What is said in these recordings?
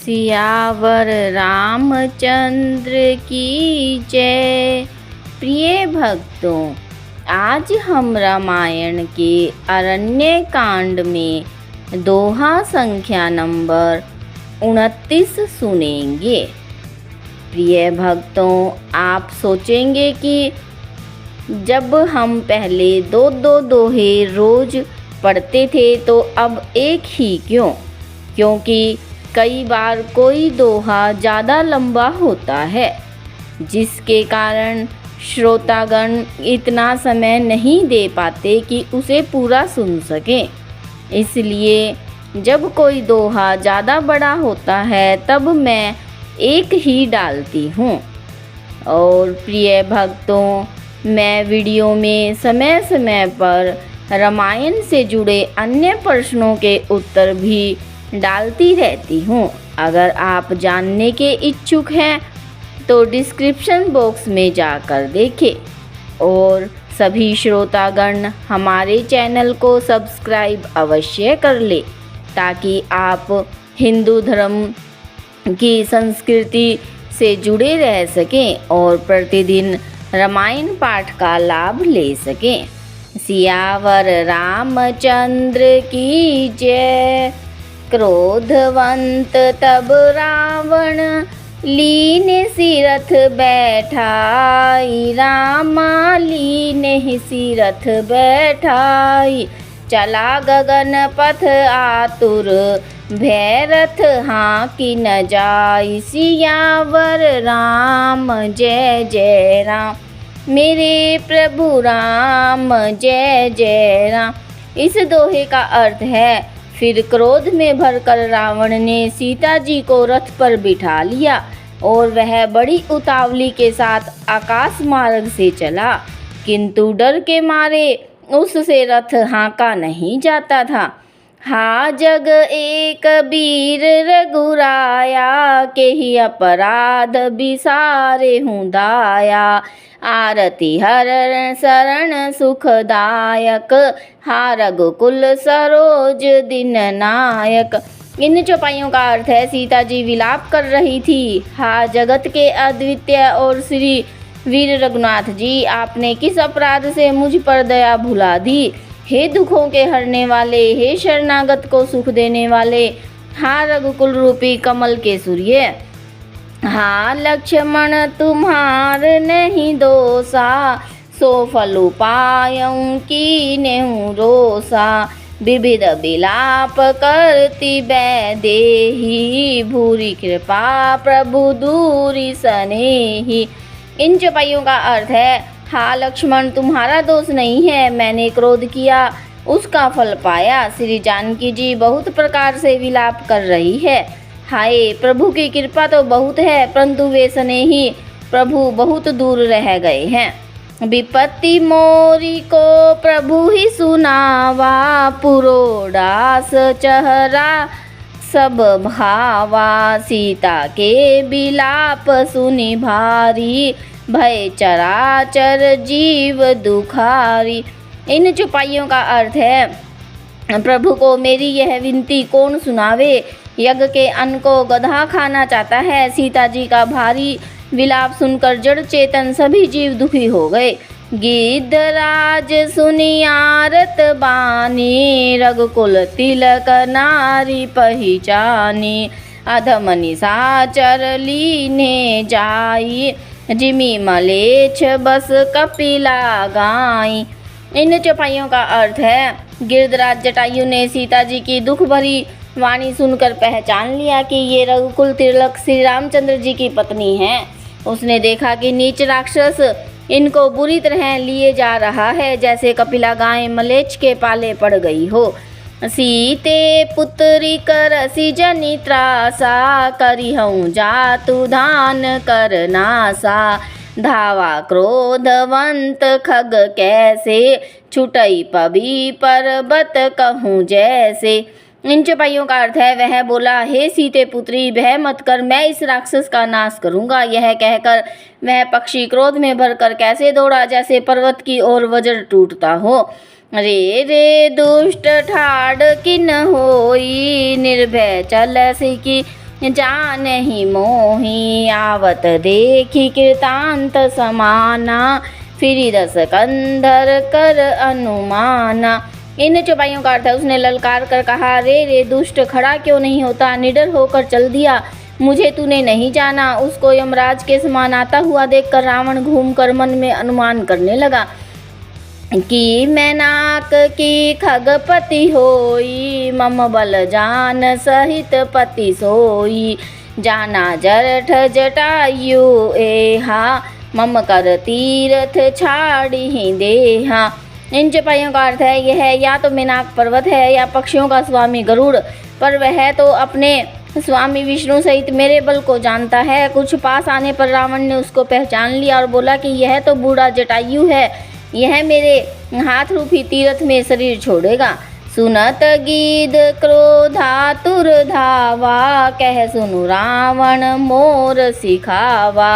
सियावर रामचंद्र की जय। प्रिय भक्तों, आज हम रामायण के अरण्य कांड में दोहा संख्या नंबर 29 सुनेंगे। प्रिय भक्तों, आप सोचेंगे कि जब हम पहले दो दोहे रोज पढ़ते थे तो अब एक ही क्यों? क्योंकि कई बार कोई दोहा ज़्यादा लंबा होता है, जिसके कारण श्रोतागण इतना समय नहीं दे पाते कि उसे पूरा सुन सकें। इसलिए जब कोई दोहा ज़्यादा बड़ा होता है तब मैं एक ही डालती हूँ। और प्रिय भक्तों, मैं वीडियो में समय समय पर रामायण से जुड़े अन्य प्रश्नों के उत्तर भी डालती रहती हूँ। अगर आप जानने के इच्छुक हैं तो डिस्क्रिप्शन बॉक्स में जाकर देखें। और सभी श्रोतागण हमारे चैनल को सब्सक्राइब अवश्य कर ले, ताकि आप हिंदू धर्म की संस्कृति से जुड़े रह सकें और प्रतिदिन रामायण पाठ का लाभ ले सकें। सियावर रामचंद्र की जय। क्रोधवंत तब रावण लीन सिरथ बैठाई, रामा लीन सिरथ बैठाई। चला गगन पथ आतुर, भैरथ हाँकी न जाई। सियावर राम जय जय राम, मेरे प्रभु राम जय जय राम। इस दोहे का अर्थ है, फिर क्रोध में भरकर रावण ने सीता जी को रथ पर बिठा लिया और वह बड़ी उतावली के साथ आकाश मार्ग से चला, किंतु डर के मारे उससे रथ हाँका नहीं जाता था। हा जग एक वीर रघुराया, के ही अपराध बिसारे हूँ दाया। आरती हरण शरण सुखदायक, हा रघुकुल सरोज दिन नायक। इन चौपाइयों का अर्थ है, सीता जी विलाप कर रही थी। हा जगत के अद्वितीय और श्री वीर रघुनाथ जी, आपने किस अपराध से मुझ पर दया भुला दी। हे दुखों के हरने वाले, हे शरणागत को सुख देने वाले, हा रघुकुल रूपी कमल के सूर्य। हा लक्ष्मण तुम्हार नहीं दोषा, सो फल पायऊँ कीन्हु रोषा। विविध विलाप करती बैदेही, भूरी कृपा प्रभु दूरी सनेही। इन चौपाइयों का अर्थ है, हा लक्ष्मण तुम्हारा दोष नहीं है, मैंने क्रोध किया उसका फल पाया। श्री जानकी जी बहुत प्रकार से विलाप कर रही है। हाय, प्रभु की कृपा तो बहुत है, परंतु वे स्नेही प्रभु बहुत दूर रह गए हैं। विपत्ति मोरी को प्रभु ही सुनावा, पुरोडास चेहरा सब भावा। सीता के विलाप सुनि भारी, भय चराचर जीव दुखारी। इन चौपाइयों का अर्थ है, प्रभु को मेरी यह विनती कौन सुनावे। यज्ञ के अन्न को गधा खाना चाहता है। सीता जी का भारी विलाप सुनकर जड़ चेतन सभी जीव दुखी हो गए। गिद्धराज सुनियारत बानी, रघुकुल तिलक नारी पहचानी। अधम निशाचर लीने जाई, जिमी मलेच्छ बस कपिला गाई। इन चौपाइयों का अर्थ है, गिरधराज जटायु ने सीता जी की दुख भरी वाणी सुनकर पहचान लिया कि ये रघुकुल तिलक श्री रामचंद्र जी की पत्नी है। उसने देखा कि नीच राक्षस इनको बुरी तरह लिए जा रहा है, जैसे कपिला गाय मलेच्छ के पाले पड़ गई हो। सीते पुत्री कर सी जनी त्रासा, करिहऊँ जातु धान कर नासा। धावा क्रोधवंत खग कैसे, छुटई पबी पर्वत कहूँ जैसे। इन चौपाइयों का अर्थ है, वह बोला, हे सीते पुत्री, भय मत कर, मैं इस राक्षस का नाश करूंगा। यह कहकर वह पक्षी क्रोध में भरकर कैसे दौड़ा, जैसे पर्वत की ओर वज्र टूटता हो। रे रे दुष्ट ठाड़ किन होई, निर्भय चल सिकी जानहि मोहि आवत देखी कृतांत समाना फिरी दस कंधर कर अनुमाना। इन चौपाइयों का अर्थ है उसने ललकार कर कहा, रे रे दुष्ट, खड़ा क्यों नहीं होता, निडर होकर चल दिया, मुझे तूने नहीं जाना। उसको यमराज के समान आता हुआ देखकर रावण घूमकर मन में अनुमान करने लगा कि मैं नाक की खगपति होई, मम बल जान सहित पति सोई, जाना जरठ जटायु एहा, मम कर तीर्थ छाड़ी ही देहा। इन चौपाइयों का अर्थ है यह या तो मेनाक पर्वत है या पक्षियों का स्वामी गरुड़, पर वह तो अपने स्वामी विष्णु सहित मेरे बल को जानता है। कुछ पास आने पर रावण ने उसको पहचान लिया और बोला कि यह तो बूढ़ा जटायु है, यह मेरे हाथ रूपी तीर्थ में शरीर छोड़ेगा। सुनत गीध क्रोधातुर धावा, कह सुनु रावण मोर सिखावा,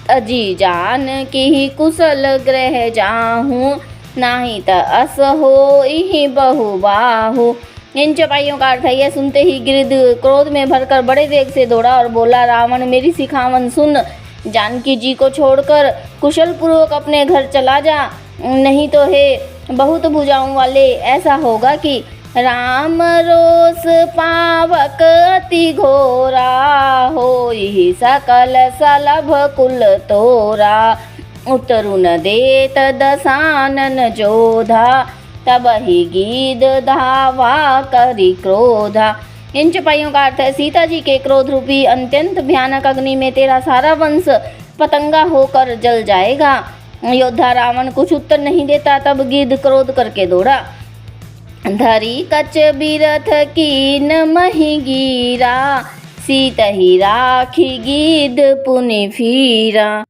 अजी जान की कुशल ग्रह जाहूँ, नाही त अस होई बहुबाहु। इन चौपाइयों का अर्थ है यह सुनते ही गिरिध क्रोध में भरकर बड़े वेग से दौड़ा और बोला, रावण मेरी सिखावन सुन, जानकी जी को छोड़कर कुशल पूर्वक अपने घर चला जा, नहीं तो हे बहुत भुजाओं वाले ऐसा होगा कि राम रोष पावक अति घोरा, होई सकल सलभ कुल तोरा, उतरु न देत दसानन जोधा, तब ही गीध धावा करी क्रोधा। इन चौपाइयों का अर्थ है सीता जी के क्रोध रूपी अत्यंत भयानक अग्नि में तेरा सारा वंश पतंगा होकर जल जाएगा। योद्धा रावण कुछ उत्तर नहीं देता, तब गीध क्रोध करके दौड़ा। धरी कच बिरथ कीन मही गिरा, सीत ही राखी गीध पुनि फीरा,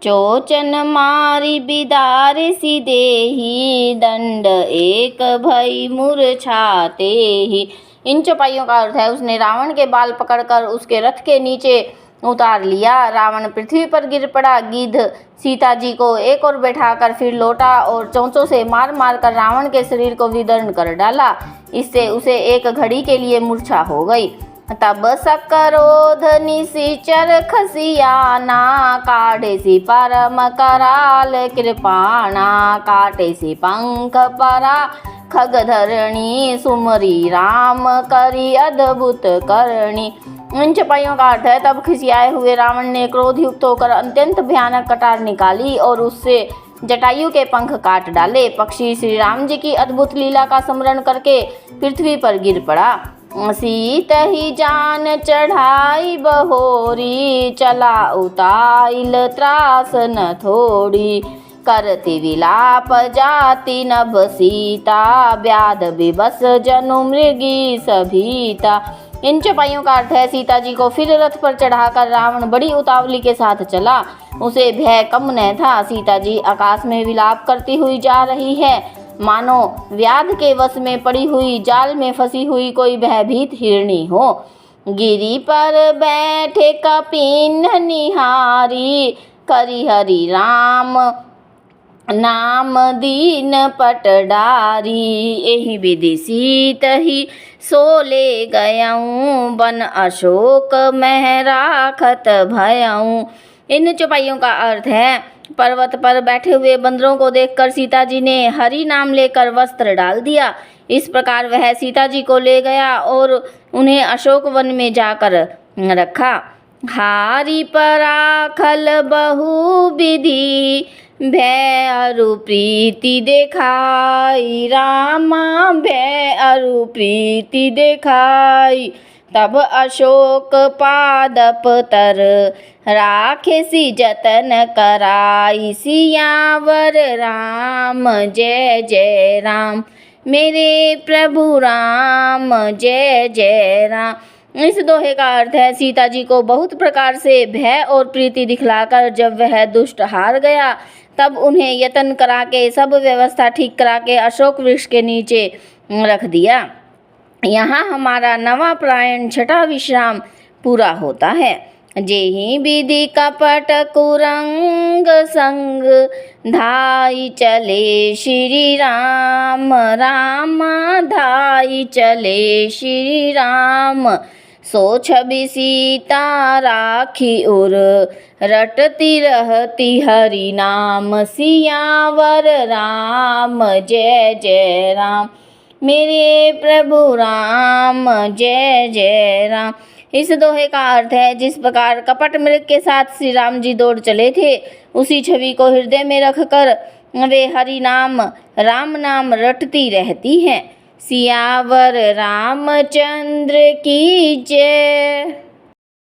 चोचन मारी बिदार सी देही, दंड एक भई मूर्छाते ही। इन चौपाइयों का अर्थ है उसने रावण के बाल पकड़कर उसके रथ के नीचे उतार लिया। रावण पृथ्वी पर गिर पड़ा। गिद्ध सीता जी को एक ओर बैठाकर फिर लौटा और चोंचों से मार मार कर रावण के शरीर को विदीर्ण कर डाला। इससे उसे एक घड़ी के लिए मूर्छा हो गई। तब सक्रोध निशिचर खसियाना, काढ़े सी परम कराल कृपाणा, काटे सी पंख परा खगधरणी, सुमरी राम करी अद्भुत करणी। इन चौपाइयों का अर्थ है तब खिसियाए हुए रावण ने क्रोधयुक्त होकर अत्यंत भयानक कटार निकाली और उससे जटायु के पंख काट डाले। पक्षी श्री राम जी की अद्भुत लीला का स्मरण करके पृथ्वी पर गिर पड़ा। सीत ही जान चढ़ाई बहोरी, चला उताइल त्रास न थोड़ी, करती विलाप जाति नभ सीता, व्याध विवश जनु मृगी सभीता। इन चौपाइयों का अर्थ है सीता जी को फिर रथ पर चढ़ाकर रावण बड़ी उतावली के साथ चला। उसे भय कम न था। सीता जी आकाश में विलाप करती हुई जा रही है, मानो व्याध के वश में पड़ी हुई जाल में फंसी हुई कोई भयभीत हिरणी हो। गिरी पर बैठे कपिन निहारी, करी हरि राम नाम दीन पटडारी, एहि विधि सीत ही सोले गयऊँ, बन अशोक मह राखत भयऊँ। इन चौपाइयों का अर्थ है पर्वत पर बैठे हुए बंदरों को देखकर सीता जी ने हरि नाम लेकर वस्त्र डाल दिया। इस प्रकार वह सीता जी को ले गया और उन्हें अशोक वन में जाकर रखा। हारी पराखल बहु विधि, भय अरु प्रीति देखाई, रामा भय अरु प्रीति देखाई, तब अशोक पादप तर, राखे सी जतन कराई, सियावर राम जय जय राम, मेरे प्रभु राम जय जय राम। इस दोहे का अर्थ है सीता जी को बहुत प्रकार से भय और प्रीति दिखलाकर जब वह दुष्ट हार गया, तब उन्हें यत्न करा के सब व्यवस्था ठीक करा के अशोक वृक्ष के नीचे रख दिया। यहाँ हमारा नवा प्रायण छठा विश्राम पूरा होता है। जेहि विधि कपट कुरंग संग धाई चले श्री राम राम धाई चले श्री राम। सो छवि सीता राखी उर रटती रहती हरि नाम। सियावर राम जय जय राम मेरे प्रभु राम जय जय राम। इस दोहे का अर्थ है, जिस प्रकार कपट मृग के साथ श्री राम जी दौड़ चले थे, उसी छवि को हृदय में रखकर वे हरि नाम राम नाम रटती रहती हैं। सियावर रामचंद्र की जय।